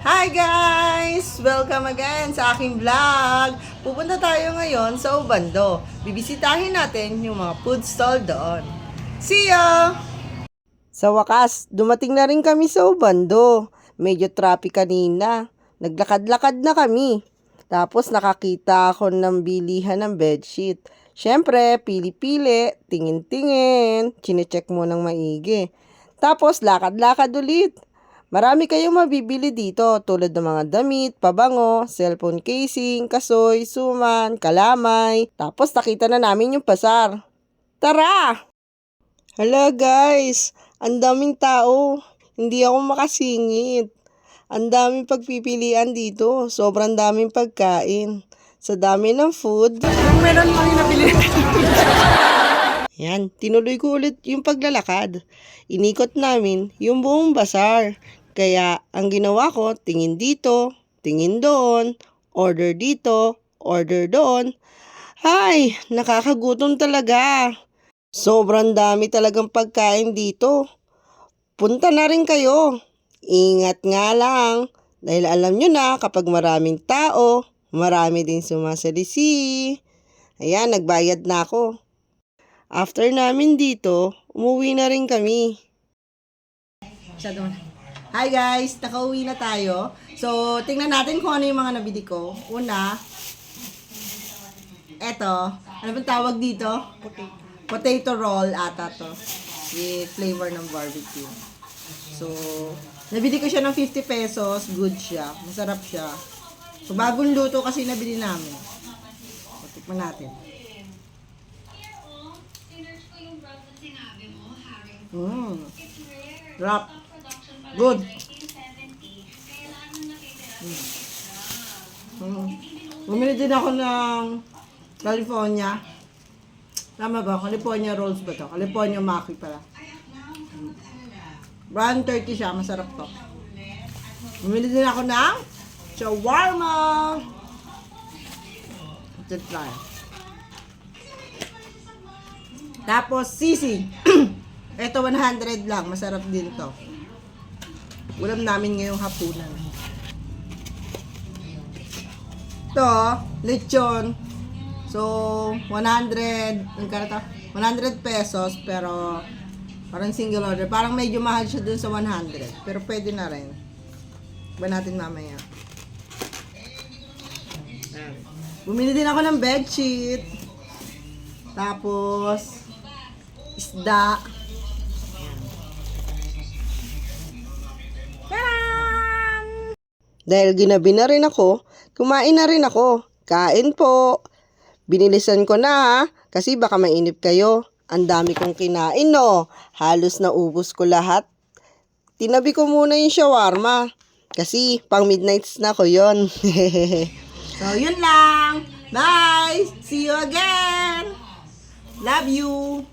Hi guys! Welcome again sa aking vlog. Pupunta tayo ngayon sa Obando. Bibisitahin natin yung mga food stall doon. See ya! Sa wakas, dumating na rin kami sa Obando. Medyo traffic kanina. Naglakad-lakad na kami. Tapos nakakita ako ng bilihan ng bedsheet. Siyempre, pili-pili, tingin-tingin, chinecheck mo ng maigi. Tapos lakad-lakad ulit. Marami kayong mabibili dito tulad ng mga damit, pabango, cellphone casing, kasoy, suman, kalamay. Tapos nakita na namin yung pasar. Tara! Hala guys, ang daming tao. Hindi ako makasingit. Ang daming pagpipilian dito. Sobrang daming pagkain. Sa dami ng food. Meron lang yung nabili. Yan, tinuloy ko ulit yung paglalakad. Inikot namin yung buong basar. Kaya ang ginawa ko, tingin dito, tingin doon, order dito, order doon. Ay, nakakagutom talaga. Sobrang dami talagang pagkain dito. Punta na rin kayo. Ingat nga lang. Dahil alam nyo na kapag maraming tao, marami din sumasalisi. Ayan, nagbayad na ako. After namin dito, umuwi na rin kami. Hi guys, nakauwi na tayo. So, tingnan natin kung ano yung mga nabili ko. Una, eto. Ano bang tawag dito? Potato roll ata to. With flavor ng barbecue. So, nabili ko siya ng 50 pesos. Good siya. Masarap siya. So, bagong luto kasi nabili namin. So, tikman natin. Wrap. Good. Bumili din ako ng California. Tama ba? California rolls ba to? California maki pala. Brand 30 siya. Masarap to. Bumili din ako ng shawarma. Let's try. Tapos sisig. Ito 100 lang. Masarap din to. Ulam namin ngayong hapunan. Ito, lechon. So, 100, 100 pesos, pero parang single order. Parang medyo mahal siya dun sa 100. Pero pwede na rin. Iba natin mamaya. Bumili din ako ng bedsheet. Tapos, isda. Dahil ginabi na rin ako, kumain na rin ako. Kain po. Binilisan ko na ha, kasi baka mainip kayo. Ang dami kong kinain no. Halos naubos ko lahat. Tinabi ko muna yung shawarma. Kasi pang midnight na ko yon. So yun lang. Bye! See you again! Love you!